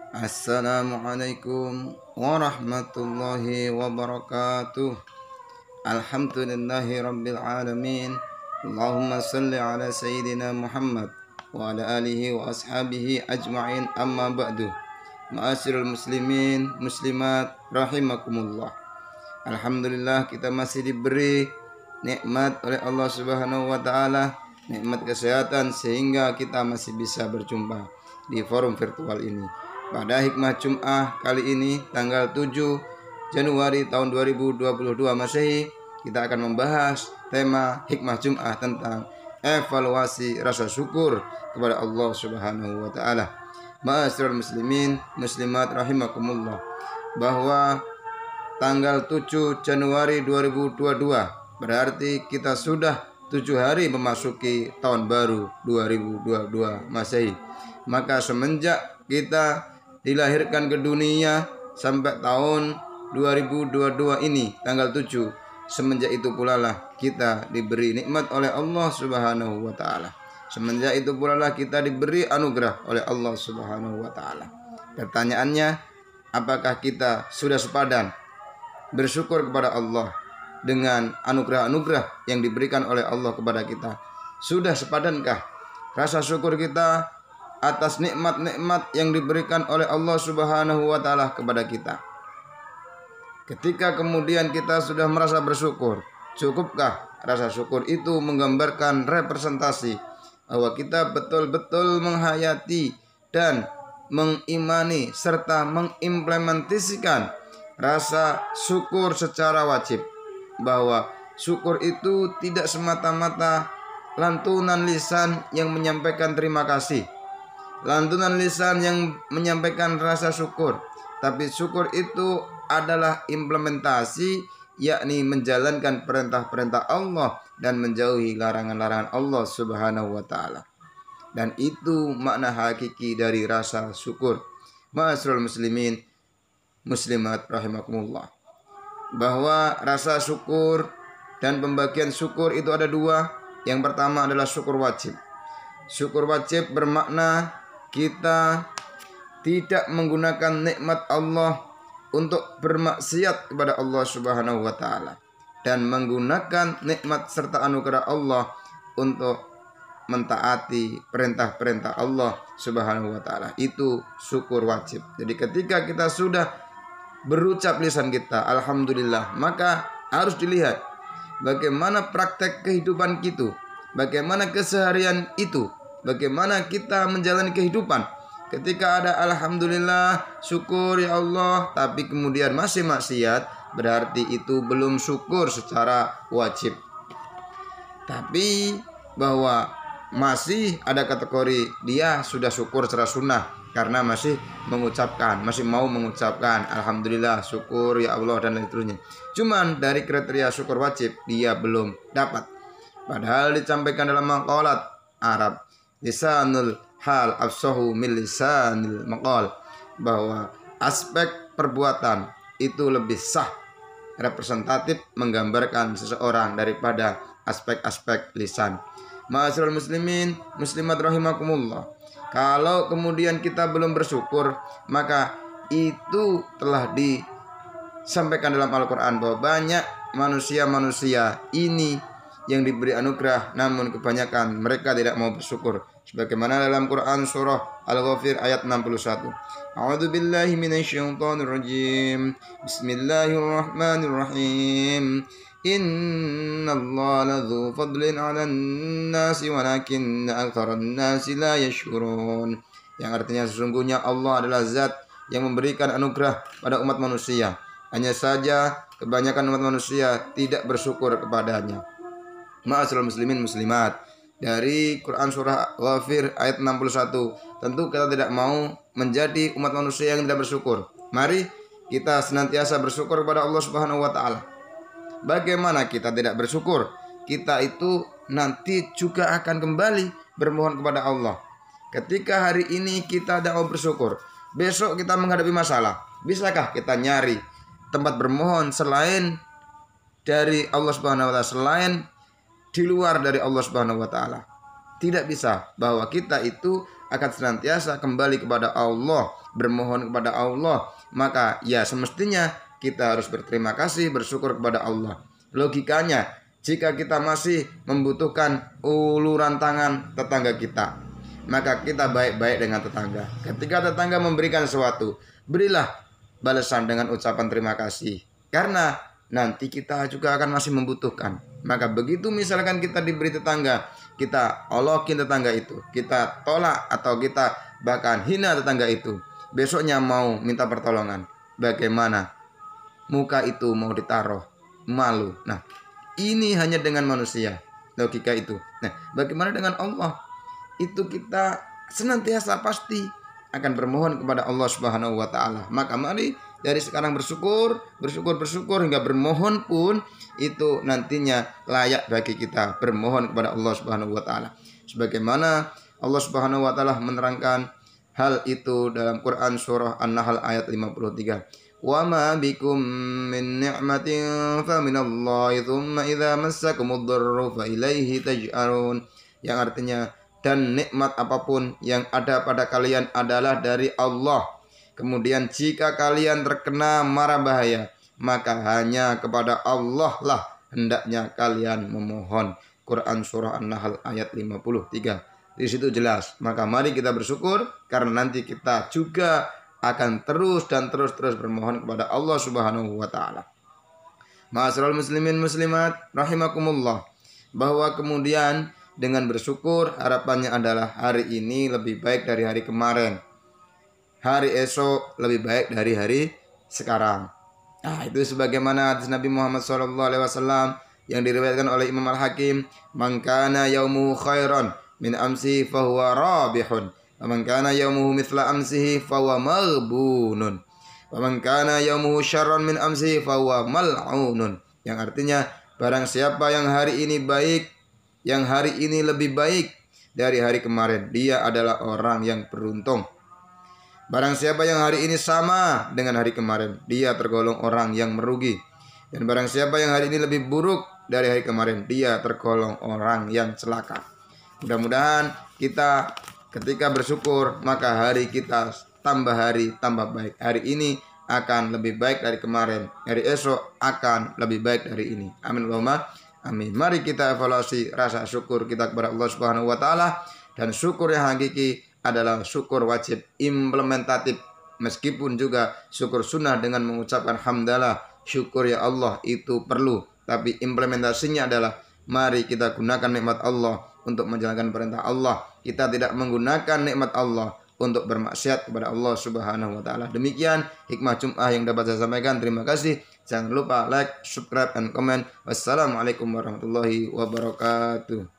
Assalamualaikum warahmatullahi wabarakatuh. Alhamdulillahi rabbil alamin. Allahumma salli ala sayyidina Muhammad wa ala alihi wa ashabihi ajma'in, amma ba'du. Ma'asyiral muslimin muslimat rahimakumullah. Alhamdulillah, kita masih diberi nikmat oleh Allah Subhanahu wa taala, nikmat kesehatan, sehingga kita masih bisa berjumpa di forum virtual ini. Pada hikmah Jum'ah kali ini tanggal 7 Januari tahun 2022 Masehi, kita akan membahas tema hikmah Jum'ah tentang evaluasi rasa syukur kepada Allah Subhanahu wa taala. Ma'asyiral muslimin muslimat rahimakumullah, bahwa tanggal 7 Januari 2022 berarti kita sudah 7 hari memasuki tahun baru 2022 Masehi. Maka semenjak kita dilahirkan ke dunia sampai tahun 2022 ini tanggal 7, semenjak itu pula lah kita diberi nikmat oleh Allah Subhanahu wa taala. Semenjak itu pula lah kita diberi anugerah oleh Allah Subhanahu wa taala. Pertanyaannya, apakah kita sudah sepadan bersyukur kepada Allah dengan anugerah-anugerah yang diberikan oleh Allah kepada kita? Sudah sepadankah rasa syukur kita atas nikmat-nikmat yang diberikan oleh Allah Subhanahu wa taala kepada kita? Ketika kemudian kita sudah merasa bersyukur, cukupkah rasa syukur itu menggambarkan representasi bahwa kita betul-betul menghayati dan mengimani serta mengimplementasikan rasa syukur secara wajib? Bahwa syukur itu tidak semata-mata lantunan lisan yang menyampaikan terima kasih, lantunan lisan yang menyampaikan rasa syukur, tapi syukur itu adalah implementasi, yakni menjalankan perintah-perintah Allah dan menjauhi larangan-larangan Allah Subhanahu wa taala. Dan itu makna hakiki dari rasa syukur. Ma'asyiral muslimin muslimat rahimakumullah, bahwa rasa syukur dan pembagian syukur itu ada dua. Yang pertama adalah syukur wajib. Syukur wajib bermakna kita tidak menggunakan nikmat Allah untuk bermaksiat kepada Allah Subhanahu wa taala, dan menggunakan nikmat serta anugerah Allah untuk mentaati perintah-perintah Allah Subhanahu wa taala. Itu syukur wajib. Jadi ketika kita sudah berucap lisan kita alhamdulillah, maka harus dilihat bagaimana praktek kehidupan kita, bagaimana keseharian itu, bagaimana kita menjalani kehidupan. Ketika ada alhamdulillah, syukur ya Allah, tapi kemudian masih maksiat, berarti itu belum syukur secara wajib. Tapi bahwa masih ada kategori dia sudah syukur secara sunnah, karena masih mengucapkan, masih mau mengucapkan alhamdulillah, syukur ya Allah dan lain sebagainya. Cuman dari kriteria syukur wajib dia belum dapat. Padahal disampaikan dalam maqalat Arab, lisanul hal afsahu min lisanil maqal, bahwa aspek perbuatan itu lebih sah, representatif, menggambarkan seseorang daripada aspek-aspek lisan. Ma'asyiral muslimin muslimat rahimakumullah, kalau kemudian kita belum bersyukur, maka itu telah disampaikan dalam Al-Quran bahwa banyak manusia-manusia ini yang diberi anugerah, namun kebanyakan mereka tidak mau bersyukur. Sebagaimana dalam Quran surah Al-Ghafir ayat 61. A'udzu billahi minasyaitonir rajim. Bismillahirrahmanirrahim. Innallaha ladzu fadlin 'alan nasi walakinna aktsaran nasi la yashkurun. Yang artinya sesungguhnya Allah adalah zat yang memberikan anugerah pada umat manusia, hanya saja kebanyakan umat manusia tidak bersyukur kepadanya. Ma'asyiral muslimin muslimat, dari Quran surah Ghafir ayat 61, tentu kita tidak mau menjadi umat manusia yang tidak bersyukur. Mari kita senantiasa bersyukur kepada Allah Subhanahu wa taala. Bagaimana kita tidak bersyukur? Kita itu nanti juga akan kembali bermohon kepada Allah. Ketika hari ini kita tidak mau bersyukur, besok kita menghadapi masalah, bisakah kita nyari tempat bermohon selain dari Allah Subhanahu wa taala, selain di luar dari Allah Subhanahu wa taala? Tidak bisa. Bahwa kita itu akan senantiasa kembali kepada Allah, bermohon kepada Allah, maka ya semestinya kita harus berterima kasih, bersyukur kepada Allah. Logikanya, jika kita masih membutuhkan uluran tangan tetangga kita, maka kita baik-baik dengan tetangga. Ketika tetangga memberikan sesuatu, berilah balasan dengan ucapan terima kasih, karena nanti kita juga akan masih membutuhkan. Maka begitu misalkan kita diberi tetangga, kita olokin tetangga itu, kita tolak atau kita bahkan hina tetangga itu, besoknya mau minta pertolongan, bagaimana muka itu mau ditaruh? Malu. Nah, ini hanya dengan manusia, logika itu. Nah, bagaimana dengan Allah? Itu kita senantiasa pasti akan bermohon kepada Allah Subhanahu wa taala. Maka mari dari sekarang bersyukur hingga bermohon pun itu nantinya layak bagi kita bermohon kepada Allah Subhanahu wa taala. Sebagaimana Allah Subhanahu wa taala menerangkan hal itu dalam Quran surah An-Nahl ayat 53. Wa ma bikum min ni'matin fa minallahi tsumma idza massakumud darru fa ilaihi taj'arun. Yang artinya, dan nikmat apapun yang ada pada kalian adalah dari Allah. Kemudian jika kalian terkena mara bahaya, maka hanya kepada Allah lah hendaknya kalian memohon. Quran surah An-Nahl ayat 53. Di situ jelas. Maka mari kita bersyukur, karena nanti kita juga akan terus bermohon kepada Allah Subhanahu wa taala. Ma'asyiral muslimin muslimat rahimakumullah, bahwa kemudian dengan bersyukur harapannya adalah hari ini lebih baik dari hari kemarin, hari esok lebih baik dari hari sekarang. Nah, itu sebagaimana hadis Nabi Muhammad SAW yang diriwayatkan oleh Imam Al-Hakim, "Man kana yaumuhu khairan min amsi fahuwa rabihun, wa man kana yaumuhu mithla amsihi fahuwa maghbunun, wa man kana yaumuhu syarran min amsihi fahuwa mal'unun." Yang artinya, barang siapa yang hari ini baik, yang hari ini lebih baik dari hari kemarin, dia adalah orang yang beruntung. Barang siapa yang hari ini sama dengan hari kemarin, dia tergolong orang yang merugi. Dan barang siapa yang hari ini lebih buruk dari hari kemarin, dia tergolong orang yang celaka. Mudah-mudahan kita ketika bersyukur, maka hari kita tambah hari tambah baik. Hari ini akan lebih baik dari kemarin, hari esok akan lebih baik dari ini. Amin Allahumma amin. Mari kita evaluasi rasa syukur kita kepada Allah Subhanahu wa taala, dan syukur yang hakiki adalah syukur wajib implementatif, meskipun juga syukur sunnah dengan mengucapkan hamdalah, syukur ya Allah itu perlu, tapi implementasinya adalah mari kita gunakan nikmat Allah untuk menjalankan perintah Allah. Kita tidak menggunakan nikmat Allah untuk bermaksiat kepada Allah Subhanahu wa taala. Demikian hikmah Jum'ah yang dapat saya sampaikan. Terima kasih. Jangan lupa like, subscribe, dan komen. Wassalamualaikum warahmatullahi wabarakatuh.